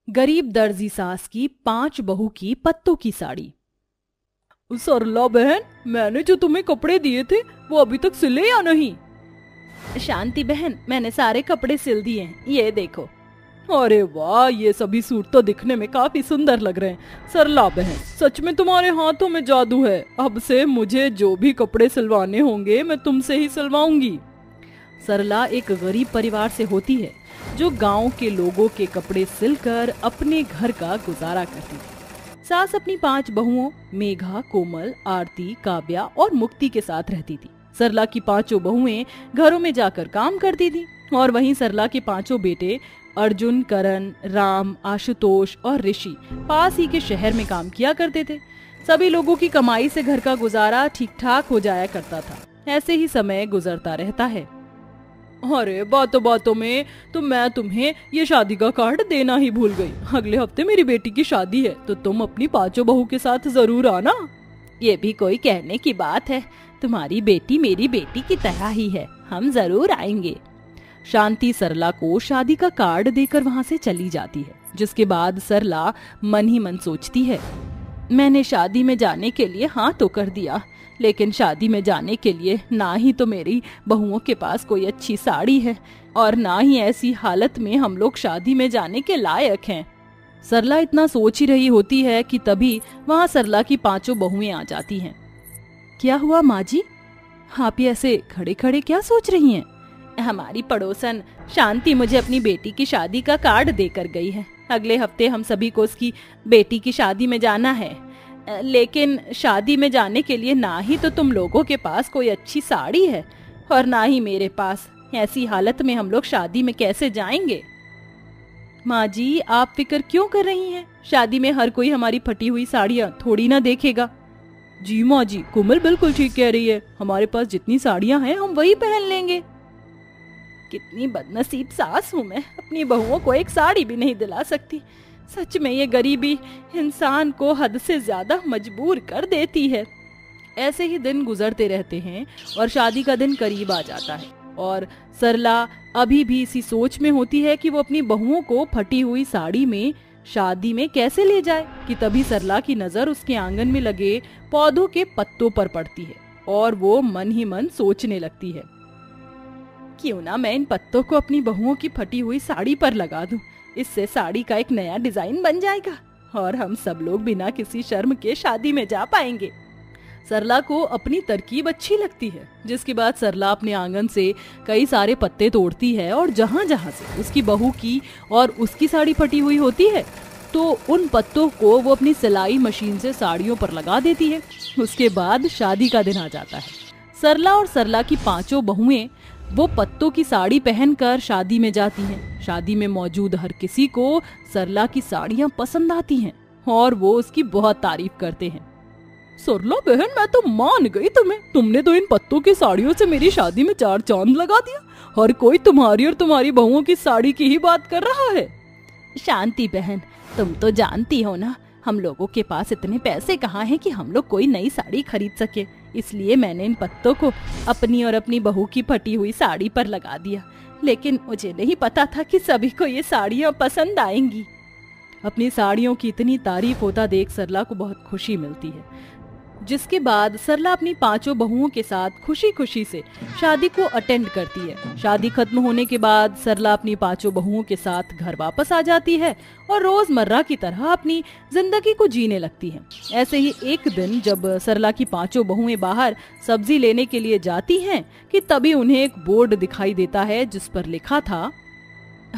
गरीब दर्जी सास की 5 बहू की पत्तों की साड़ी। सरला बहन, मैंने जो तुम्हें कपड़े दिए थे वो अभी तक सिले या नहीं? शांति बहन, मैंने सारे कपड़े सिल दिए हैं, ये देखो। अरे वाह, ये सभी सूट तो दिखने में काफी सुंदर लग रहे हैं। सरला बहन, सच में तुम्हारे हाथों में जादू है। अब से मुझे जो भी कपड़े सिलवाने होंगे मैं तुमसे ही सिलवाऊंगी। सरला एक गरीब परिवार से होती है जो गांव के लोगों के कपड़े सिलकर अपने घर का गुजारा करती थी। सास अपनी 5 बहुओं मेघा, कोमल, आरती, काव्या और मुक्ति के साथ रहती थी। सरला की 5 बहुएं घरों में जाकर काम करती थी और वहीं सरला के 5 बेटे अर्जुन, करण, राम, आशुतोष और ऋषि पास ही के शहर में काम किया करते थे। सभी लोगों की कमाई से घर का गुजारा ठीक ठाक हो जाया करता था। ऐसे ही समय गुजरता रहता है। अरे बातों बातों में तो मैं तुम्हें ये शादी का कार्ड देना ही भूल गई। अगले हफ्ते मेरी बेटी की शादी है तो तुम अपनी 5 बहू के साथ जरूर आना। ये भी कोई कहने की बात है, तुम्हारी बेटी मेरी बेटी की तरह ही है, हम जरूर आएंगे। शांति सरला को शादी का कार्ड देकर वहाँ से चली जाती है, जिसके बाद सरला मन ही मन सोचती है, मैंने शादी में जाने के लिए हाँ तो कर दिया, लेकिन शादी में जाने के लिए ना ही तो मेरी बहुओं के पास कोई अच्छी साड़ी है और ना ही ऐसी हालत में हम लोग शादी में जाने के लायक हैं। सरला इतना सोच ही रही होती है कि तभी वहाँ सरला की 5 बहुएं आ जाती हैं। क्या हुआ माँ जी, आप ये ऐसे खड़े खड़े क्या सोच रही हैं? हमारी पड़ोसन शांति मुझे अपनी बेटी की शादी का कार्ड देकर गई है। अगले हफ्ते हम सभी को उसकी बेटी की शादी में जाना है, लेकिन शादी में जाने के लिए ना ही तो तुम लोगों के पास कोई अच्छी साड़ी है और ना ही मेरे पास। ऐसी हालत में हम लोग शादी में कैसे जाएंगे? माँ जी, आप फिक्र क्यों कर रही हैं? शादी में हर कोई हमारी फटी हुई साड़ियाँ थोड़ी ना देखेगा। जी माँ जी, कोमल बिल्कुल ठीक कह रही है, हमारे पास जितनी साड़ियाँ हैं हम वही पहन लेंगे। कितनी बदनसीब सास हूँ मैं, अपनी बहुओं को एक साड़ी भी नहीं दिला सकती। सच में ये गरीबी इंसान को हद से ज्यादा मजबूर कर देती है। ऐसे ही दिन गुजरते रहते हैं और शादी का दिन करीब आ जाता है और सरला अभी भी इसी सोच में होती है कि वो अपनी बहुओं को फटी हुई साड़ी में शादी में कैसे ले जाए कि तभी सरला की नजर उसके आंगन में लगे पौधों के पत्तों पर पड़ती है और वो मन ही मन सोचने लगती है, क्यों ना मैं इन पत्तों को अपनी बहुओं की फटी हुई साड़ी पर लगा दूं। इससे साड़ी का एक नया डिजाइन बन जाएगा और हम सब लोग बिना किसी शर्म के शादी में जा पाएंगे। सरला को अपनी तरकीब अच्छी लगती है, जिसके बाद सरला अपने आंगन से कई सारे पत्ते तोड़ती है और जहाँ जहाँ से उसकी बहू की और उसकी साड़ी फटी हुई होती है तो उन पत्तों को वो अपनी सिलाई मशीन से साड़ियों पर लगा देती है। उसके बाद शादी का दिन आ जाता है। सरला और सरला की 5 बहुएं वो पत्तों की साड़ी पहनकर शादी में जाती हैं। शादी में मौजूद हर किसी को सरला की साड़ियाँ पसंद आती हैं और वो उसकी बहुत तारीफ करते हैं। सरला बहन, मैं तो मान गई तुम्हें, तुमने तो इन पत्तों की साड़ियों से मेरी शादी में 4 चांद लगा दिया। हर कोई तुम्हारी और तुम्हारी बहुओं की साड़ी की ही बात कर रहा है। शांति बहन, तुम तो जानती हो ना, हम लोगों के पास इतने पैसे कहाँ हैं कि हम लोग कोई नई साड़ी खरीद सके, इसलिए मैंने इन पत्तों को अपनी और अपनी बहू की फटी हुई साड़ी पर लगा दिया, लेकिन मुझे नहीं पता था कि सभी को ये साड़ियाँ पसंद आएंगी। अपनी साड़ियों की इतनी तारीफ होता देख सरला को बहुत खुशी मिलती है, जिसके बाद सरला अपनी 5 बहुओं के साथ खुशी खुशी से शादी को अटेंड करती है। शादी खत्म होने के बाद सरला अपनी 5 बहुओं के साथ घर वापस आ जाती है और रोजमर्रा की तरह अपनी जिंदगी को जीने लगती है। ऐसे ही एक दिन जब सरला की 5 बहुएं बाहर सब्जी लेने के लिए जाती हैं कि तभी उन्हें एक बोर्ड दिखाई देता है जिस पर लिखा था,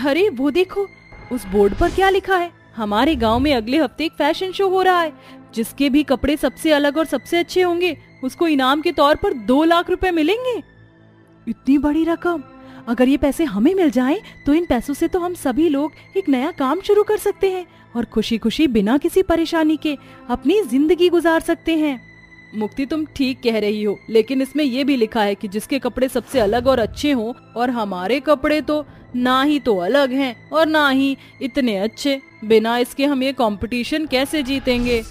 अरे वो देखो, उस बोर्ड पर क्या लिखा है, हमारे गाँव में अगले हफ्ते एक फैशन शो हो रहा है, जिसके भी कपड़े सबसे अलग और सबसे अच्छे होंगे उसको इनाम के तौर पर 2 लाख रुपए मिलेंगे। इतनी बड़ी रकम, अगर ये पैसे हमें मिल जाएं तो इन पैसों से तो हम सभी लोग एक नया काम शुरू कर सकते हैं और खुशी खुशी बिना किसी परेशानी के अपनी जिंदगी गुजार सकते हैं। मुक्ति, तुम ठीक कह रही हो, लेकिन इसमें ये भी लिखा है कि जिसके कपड़े सबसे अलग और अच्छे हों, और हमारे कपड़े तो ना ही तो अलग हैं और ना ही इतने अच्छे, बिना इसके हम ये कंपटीशन कैसे जीतेंगे।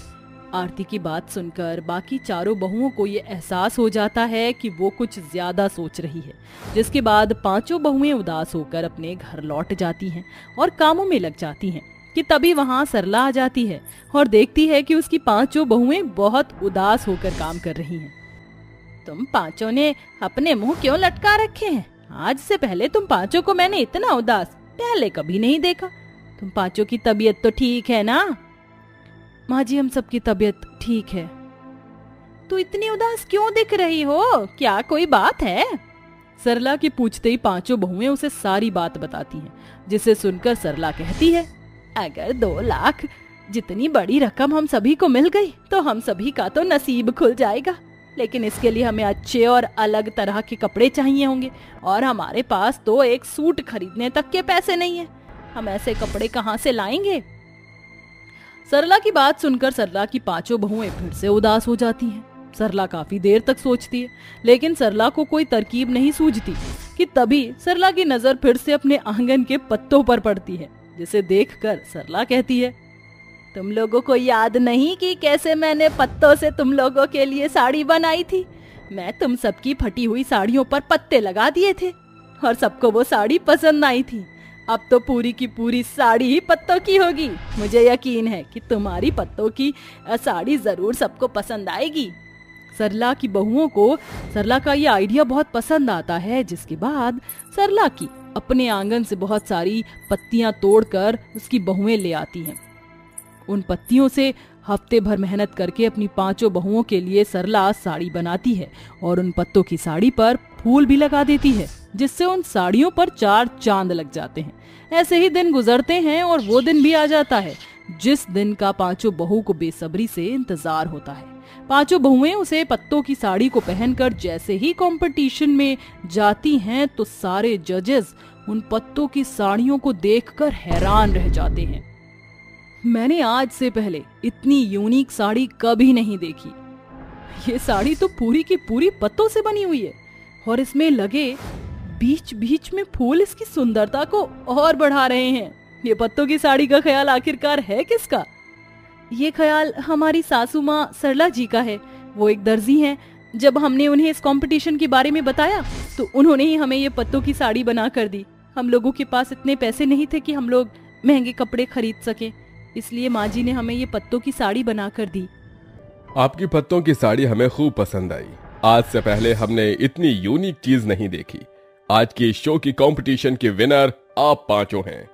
आरती की बात सुनकर बाकी 4 बहुओं को ये एहसास हो जाता है कि वो कुछ ज्यादा सोच रही है, जिसके बाद 5 बहुएं उदास होकर अपने घर लौट जाती हैं और कामों में लग जाती हैं। कि तभी वहाँ सरला आ जाती है और देखती है कि उसकी पांचों बहुएं बहुत उदास होकर काम कर रही हैं। तुम पांचों ने अपने मुंह क्यों लटका रखे हैं? आज से पहले तुम पांचों को मैंने इतना उदास पहले कभी नहीं देखा। तुम पांचों की तबीयत तो ठीक है ना? माँ जी, हम सबकी तबीयत ठीक है। तू इतनी उदास क्यों दिख रही हो? क्या कोई बात है? सरला के पूछते ही पांचों बहुएं उसे सारी बात बताती हैं, जिसे सुनकर सरला कहती है, अगर 2 लाख जितनी बड़ी रकम हम सभी को मिल गई तो हम सभी का तो नसीब खुल जाएगा, लेकिन इसके लिए हमें अच्छे और अलग तरह के कपड़े चाहिए होंगे और हमारे पास तो एक सूट खरीदने तक के पैसे नहीं है। हम ऐसे कपड़े कहाँ से लाएंगे? सरला की बात सुनकर सरला की पांचों बहुएं फिर से उदास हो जाती हैं। सरला काफी देर तक सोचती है, लेकिन सरला को कोई तरकीब नहीं सूझती कि तभी सरला की नजर फिर से अपने आंगन के पत्तों पर पड़ती है, जिसे देखकर सरला कहती है, तुम लोगों को याद नहीं कि कैसे मैंने पत्तों से तुम लोगों के लिए साड़ी बनाई थी? मैं तुम सबकी फटी हुई साड़ियों पर पत्ते लगा दिए थे और सबको वो साड़ी पसंद आई थी। अब तो पूरी की पूरी साड़ी ही पत्तों की होगी। मुझे यकीन है कि तुम्हारी पत्तों की साड़ी जरूर सबको पसंद आएगी। सरला की बहुओं को सरला का ये आइडिया बहुत पसंद आता है, जिसके बाद सरला की अपने आंगन से बहुत सारी पत्तियां तोड़कर उसकी बहुएं ले आती हैं। उन पत्तियों से हफ्ते भर मेहनत करके अपनी पांचों बहुओं के लिए सरला साड़ी बनाती है और उन पत्तों की साड़ी पर फूल भी लगा देती है, जिससे उन साड़ियों पर 4 चांद लग जाते हैं। ऐसे ही दिन गुजरते हैं और वो दिन भी आ जाता है जिस दिन का पांचों बहू को बेसब्री से इंतजार होता है। पांचों बहुएं उसे पत्तों की साड़ी को पहनकर जैसे ही कंपटीशन में जाती हैं तो सारे जजेस उन पत्तों की साड़ियों को देखकर हैरान रह जाते हैं। मैंने आज से पहले इतनी यूनिक साड़ी कभी नहीं देखी। ये साड़ी तो पूरी की पूरी पत्तों से बनी हुई है और इसमें लगे बीच बीच में फूल इसकी सुंदरता को और बढ़ा रहे हैं। ये पत्तों की साड़ी का ख्याल आखिरकार है किसका? ये ख्याल हमारी सासू माँ सरला जी का है। वो एक दर्जी हैं। जब हमने उन्हें इस कंपटीशन के बारे में बताया तो उन्होंने ही हमें ये पत्तों की साड़ी बना कर दी। हम लोगों के पास इतने पैसे नहीं थे कि हम लोग महंगे कपड़े खरीद सके, इसलिए माँ जी ने हमें ये पत्तों की साड़ी बना कर दी। आपकी पत्तों की साड़ी हमें खूब पसंद आई। आज से पहले हमने इतनी यूनिक चीज नहीं देखी। आज की शो की कंपटीशन के विनर आप पांचों हैं।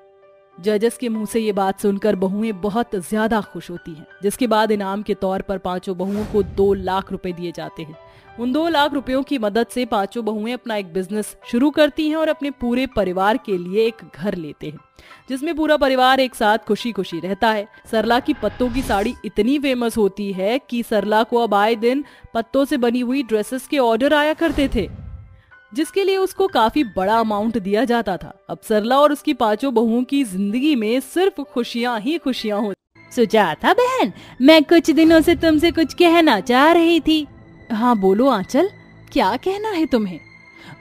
जजेस के मुंह से ये बात सुनकर बहुएं बहुत ज्यादा खुश होती हैं, जिसके बाद इनाम के तौर पर पांचों बहुओं को 2 लाख रुपए दिए जाते हैं। उन 2 लाख रुपयों की मदद से पांचों बहुएं अपना एक बिजनेस शुरू करती हैं और अपने पूरे परिवार के लिए एक घर लेते हैं, जिसमें पूरा परिवार एक साथ खुशी खुशी रहता है। सरला की पत्तों की साड़ी इतनी फेमस होती है कि सरला को अब आए दिन पत्तों से बनी हुई ड्रेसेस के ऑर्डर आया करते थे, जिसके लिए उसको काफी बड़ा अमाउंट दिया जाता था। अब सरला और उसकी पांचों बहुओं की जिंदगी में सिर्फ खुशियां ही खुशियां हो। सुजाता बहन, मैं कुछ दिनों से तुमसे कुछ कहना चाह रही थी। हाँ बोलो आंचल, क्या कहना है तुम्हें?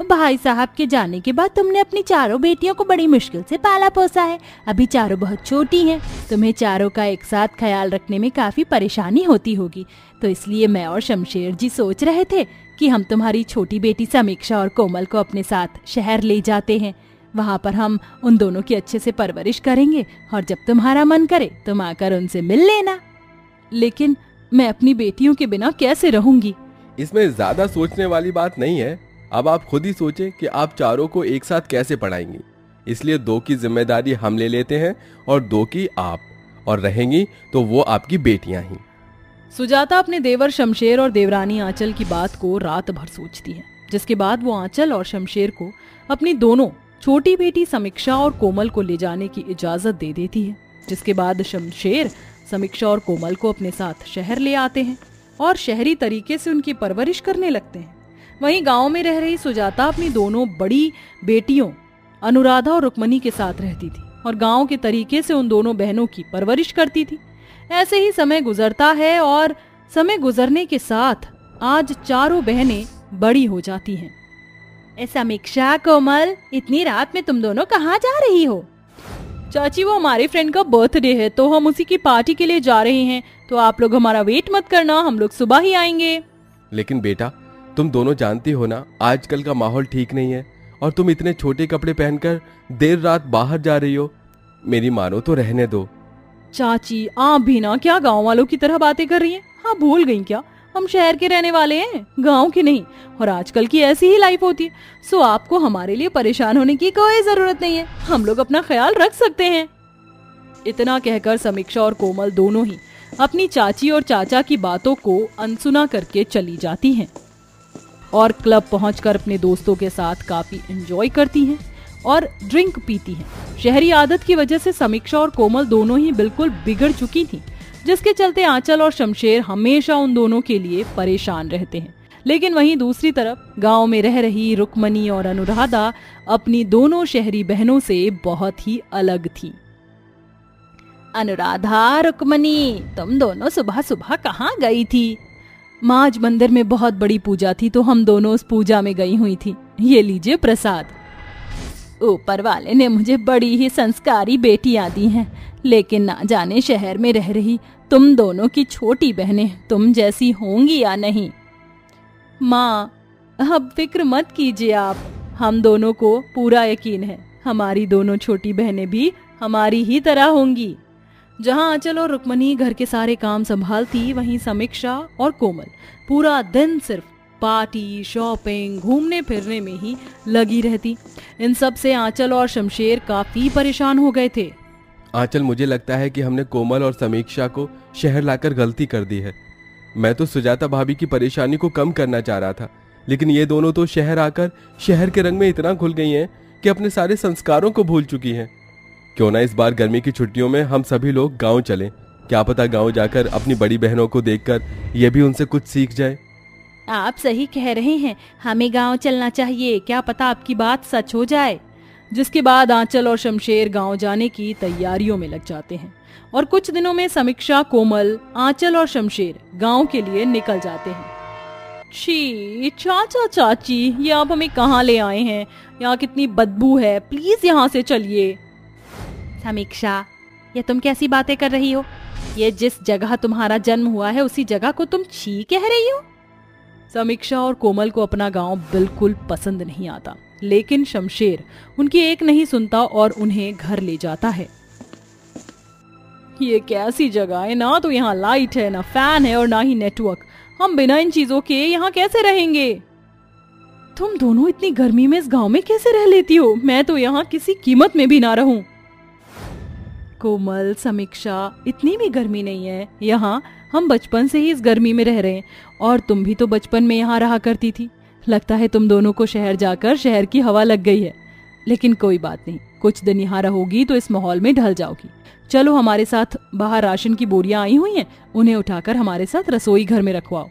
भाई साहब के जाने के बाद तुमने अपनी चारों बेटियों को बड़ी मुश्किल से पाला पोसा है। अभी चारों बहुत छोटी हैं, तुम्हें चारों का एक साथ ख्याल रखने में काफी परेशानी होती होगी, तो इसलिए मैं और शमशेर जी सोच रहे थे कि हम तुम्हारी छोटी बेटी समीक्षा और कोमल को अपने साथ शहर ले जाते हैं। वहाँ पर हम उन दोनों की अच्छे से परवरिश करेंगे और जब तुम्हारा मन करे तुम आकर उनसे मिल लेना। लेकिन मैं अपनी बेटियों के बिना कैसे रहूंगी? इसमें ज्यादा सोचने वाली बात नहीं है। अब आप खुद ही सोचें कि आप चारों को एक साथ कैसे पढ़ाएंगी। इसलिए 2 की जिम्मेदारी हम ले लेते हैं और 2 की आप, और रहेंगी तो वो आपकी बेटियां ही। सुजाता अपने देवर शमशेर और देवरानी आंचल की बात को रात भर सोचती है, जिसके बाद वो आंचल और शमशेर को अपनी दोनों छोटी बेटी समीक्षा और कोमल को ले जाने की इजाजत दे देती है। जिसके बाद शमशेर समीक्षा और कोमल को अपने साथ शहर ले आते हैं और शहरी तरीके से उनकी परवरिश करने लगते हैं। वहीं गांव में रह रही सुजाता अपनी दोनों बड़ी बेटियों अनुराधा और रुक्मणी के साथ रहती थी और गांव के तरीके से उन दोनों बहनों की परवरिश करती थी। ऐसे ही समय गुजरता है और समय गुजरने के साथ आज चारों बहनें बड़ी हो जाती हैं। समीक्षा, कोमल, इतनी रात में तुम दोनों कहाँ जा रही हो? चाची, वो हमारे फ्रेंड का बर्थडे है तो हम उसी की पार्टी के लिए जा रहे हैं, तो आप लोग हमारा वेट मत करना, हम लोग सुबह ही आएंगे। लेकिन बेटा, तुम दोनों जानती हो ना, आजकल का माहौल ठीक नहीं है और तुम इतने छोटे कपड़े पहनकर देर रात बाहर जा रही हो। मेरी मानो तो रहने दो, चाची आप भी ना क्या गांव वालों की तरह बातें कर रही हैं? हाँ, भूल गई क्या? हम शहर के रहने वाले हैं, गांव के नहीं। और आजकल की ऐसी ही लाइफ होती है, सो आपको हमारे लिए परेशान होने की कोई जरूरत नहीं है। हम लोग अपना ख्याल रख सकते हैं। इतना कहकर समीक्षा और कोमल दोनों ही अपनी चाची और चाचा की बातों को अनसुना करके चली जाती हैं और क्लब पहुंचकर अपने दोस्तों के साथ काफी एंजॉय करती हैं और ड्रिंक पीती हैं। शहरी आदत की वजह से समीक्षा और कोमल दोनों ही बिल्कुल बिगड़ चुकी थीं, जिसके चलते आंचल और शमशेर हमेशा उन दोनों के लिए परेशान रहते हैं। लेकिन वहीं दूसरी तरफ गांव में रह रही रुक्मणी और अनुराधा अपनी दोनों शहरी बहनों से बहुत ही अलग थी। अनुराधा, रुक्मणी, तुम दोनों सुबह सुबह कहाँ गई थी? माँ, आज मंदिर में बहुत बड़ी पूजा थी तो हम दोनों उस पूजा में गई हुई थी। ये लीजिए प्रसाद। ऊपर वाले ने मुझे बड़ी ही संस्कारी बेटियां दी हैं, लेकिन ना जाने शहर में रह रही तुम दोनों की छोटी बहनें तुम जैसी होंगी या नहीं। माँ, अब फिक्र मत कीजिए आप, हम दोनों को पूरा यकीन है हमारी दोनों छोटी बहनें भी हमारी ही तरह होंगी। जहाँ आंचल और रुक्मणी घर के सारे काम संभालती, वहीं समीक्षा और कोमल पूरा दिन सिर्फ पार्टी, शॉपिंग, घूमने फिरने में ही लगी रहती। इन सब से आंचल और शमशेर काफी परेशान हो गए थे। आंचल, मुझे लगता है कि हमने कोमल और समीक्षा को शहर लाकर गलती कर दी है। मैं तो सुजाता भाभी की परेशानी को कम करना चाह रहा था, लेकिन ये दोनों तो शहर आकर शहर के रंग में इतना घुल गई हैं कि अपने सारे संस्कारों को भूल चुकी हैं। क्यों ना इस बार गर्मी की छुट्टियों में हम सभी लोग गांव चलें। क्या पता गांव जाकर अपनी बड़ी बहनों को देखकर ये भी उनसे कुछ सीख जाए। आप सही कह रहे हैं, हमें गांव चलना चाहिए, क्या पता आपकी बात सच हो जाए। जिसके बाद आंचल और शमशेर गांव जाने की तैयारियों में लग जाते हैं और कुछ दिनों में समीक्षा, कोमल, आंचल और शमशेर गांव के लिए निकल जाते हैं। छी, चाचा चाची, ये आप हमें कहाँ ले आए हैं? यहाँ कितनी बदबू है, प्लीज यहाँ से चलिए। समीक्षा, ये तुम कैसी बातें कर रही हो? ये जिस जगह तुम्हारा जन्म हुआ है उसी जगह को तुम छी कह रही हो? समीक्षा और कोमल को अपना गांव बिल्कुल पसंद नहीं आता, लेकिन शमशेर उनकी एक नहीं सुनता और उन्हें घर ले जाता है। ये कैसी जगह है? ना तो यहाँ लाइट है, ना फैन है और ना ही नेटवर्क। हम बिना इन चीजों के यहाँ कैसे रहेंगे? तुम दोनों इतनी गर्मी में इस गांव में कैसे रह लेती हो? मैं तो यहाँ किसी कीमत में भी ना रहूं। कोमल, समीक्षा, इतनी भी गर्मी नहीं है यहाँ, हम बचपन से ही इस गर्मी में रह रहे हैं और तुम भी तो बचपन में यहाँ रहा करती थी। लगता है तुम दोनों को शहर जाकर शहर की हवा लग गई है, लेकिन कोई बात नहीं, कुछ दिन यहाँ रहोगी तो इस माहौल में ढल जाओगी। चलो हमारे साथ, बाहर राशन की बोरियां आई हुई हैं, उन्हें उठाकर हमारे साथ रसोई घर में रखवाओ।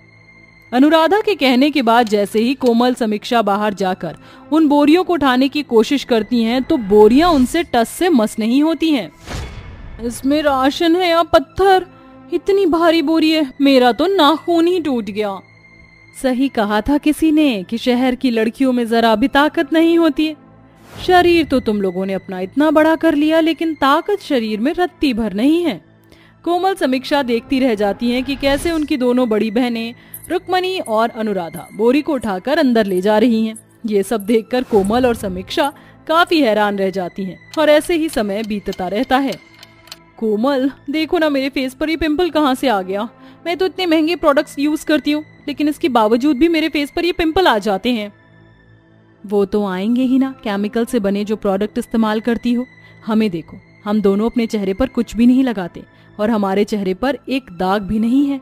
अनुराधा के कहने के बाद जैसे ही कोमल, समीक्षा बाहर जाकर उन बोरियों को उठाने की कोशिश करती हैं तो बोरियां उनसे टस से मस नहीं होती हैं। इसमें राशन है या पत्थर? इतनी भारी बोरी है, मेरा तो नाखून ही टूट गया। सही कहा था किसी ने कि शहर की लड़कियों में जरा भी ताकत नहीं होती है। शरीर तो तुम लोगों ने अपना इतना बड़ा कर लिया, लेकिन ताकत शरीर में रत्ती भर नहीं है। कोमल, समीक्षा देखती रह जाती हैं कि कैसे उनकी दोनों बड़ी बहनें रुक्मणी और अनुराधा बोरी को उठाकर अंदर ले जा रही हैं। ये सब देखकर कोमल और समीक्षा काफी हैरान रह जाती हैं और ऐसे ही समय बीतता रहता है। कोमल, देखो ना मेरे फेस पर ये पिंपल कहाँ से आ गया? मैं तो इतने महंगे प्रोडक्ट्स यूज करती हूँ, लेकिन इसके बावजूद भी मेरे फेस पर ये पिंपल आ जाते हैं। वो तो आएंगे ही ना, केमिकल से बने जो प्रोडक्ट इस्तेमाल करती हो। हमें देखो, हम दोनों अपने चेहरे पर कुछ भी नहीं लगाते और हमारे चेहरे पर एक दाग भी नहीं है।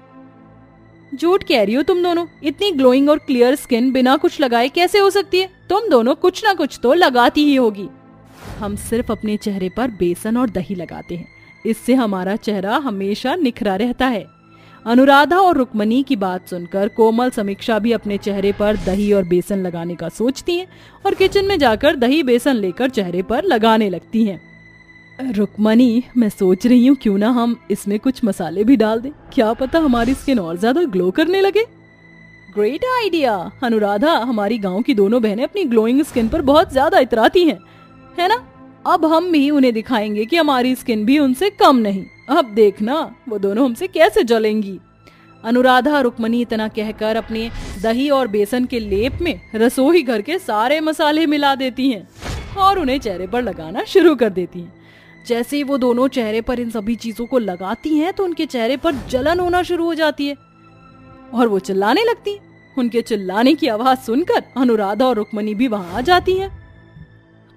झूठ कह रही हो तुम दोनों, इतनी ग्लोइंग और क्लियर स्किन बिना कुछ लगाए कैसे हो सकती है? तुम दोनों कुछ ना कुछ तो लगाती ही होगी। हम सिर्फ अपने चेहरे पर बेसन और दही लगाते हैं, इससे हमारा चेहरा हमेशा निखरा रहता है। अनुराधा और रुक्मणी की बात सुनकर कोमल, समीक्षा भी अपने चेहरे पर दही और बेसन लगाने का सोचती हैं और किचन में जाकर दही बेसन लेकर चेहरे पर लगाने लगती हैं। रुक्मणी, मैं सोच रही हूँ क्यों ना हम इसमें कुछ मसाले भी डाल दें, क्या पता हमारी स्किन और ज्यादा ग्लो करने लगे। Great idea. अनुराधा, हमारी गांव की दोनों बहनें अपनी ग्लोइंग स्किन पर बहुत ज्यादा इतराती हैं, है ना? अब हम भी उन्हें दिखाएंगे कि हमारी स्किन भी उनसे कम नहीं। अब देखना वो दोनों हमसे कैसे जलेंगी। अनुराधा, रुक्मणी इतना कहकर अपने दही और बेसन के लेप में रसोई घर के सारे मसाले मिला देती हैं और उन्हें चेहरे पर लगाना शुरू कर देती हैं। जैसे ही वो दोनों चेहरे पर इन सभी चीजों को लगाती हैं तो उनके चेहरे पर जलन होना शुरू हो जाती है और वो चिल्लाने लगती हैं। उनके चिल्लाने की आवाज सुनकर अनुराधा और रुक्मणी भी वहां आ जाती हैं।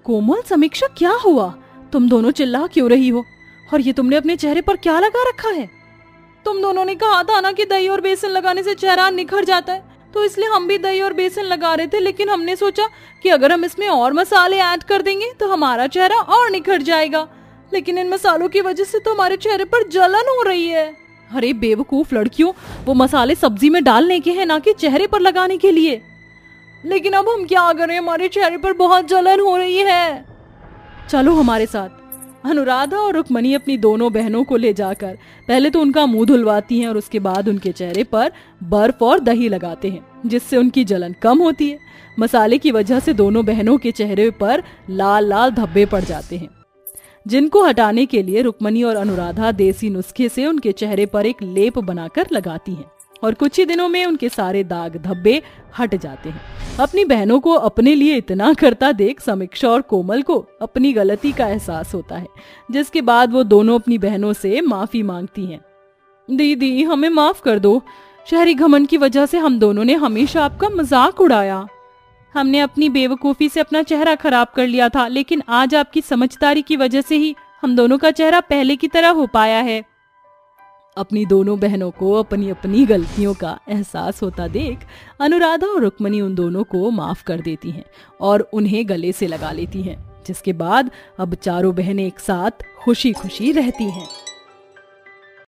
कोमल, समीक्षा, क्या हुआ? तुम दोनों चिल्ला क्यों रही हो? और ये तुमने अपने चेहरे पर क्या लगा रखा है? तुम दोनों ने कहा था ना कि दही और बेसन लगाने से चेहरा निखर जाता है, तो इसलिए हम भी दही और बेसन लगा रहे थे, लेकिन हमने सोचा कि अगर हम इसमें और मसाले ऐड कर देंगे तो हमारा चेहरा और निखर जाएगा, लेकिन इन मसालों की वजह से तो हमारे चेहरे पर जलन हो रही है। अरे बेवकूफ लड़कियों, वो मसाले सब्जी में डालने के हैं, ना कि चेहरे पर लगाने के लिए। लेकिन अब हम क्या करें, हमारे चेहरे पर बहुत जलन हो रही है। चलो हमारे साथ। अनुराधा और रुक्मणी अपनी दोनों बहनों को ले जाकर पहले तो उनका मुंह धुलवाती हैं और उसके बाद उनके चेहरे पर बर्फ और दही लगाते हैं, जिससे उनकी जलन कम होती है। मसाले की वजह से दोनों बहनों के चेहरे पर लाल लाल धब्बे पड़ जाते हैं, जिनको हटाने के लिए रुक्मणी और अनुराधा देसी नुस्खे से उनके चेहरे पर एक लेप बनाकर लगाती हैं और कुछ ही दिनों में उनके सारे दाग धब्बे हट जाते हैं। अपनी बहनों को अपने लिए इतना करता देख समीक्षा और कोमल को अपनी गलती का एहसास होता है, जिसके बाद वो दोनों अपनी बहनों से माफी मांगती हैं। दीदी, हमें माफ कर दो। शहरी घमंड की वजह से हम दोनों ने हमेशा आपका मजाक उड़ाया। हमने अपनी बेवकूफी से अपना चेहरा खराब कर लिया था, लेकिन आज आपकी समझदारी की वजह से ही हम दोनों का चेहरा पहले की तरह हो पाया है। अपनी दोनों बहनों को अपनी अपनी गलतियों का एहसास होता देख अनुराधा और रुक्मणी उन दोनों को माफ कर देती हैं और उन्हें गले से लगा लेती हैं, जिसके बाद अब चारों बहनें एक साथ खुशी खुशी रहती हैं।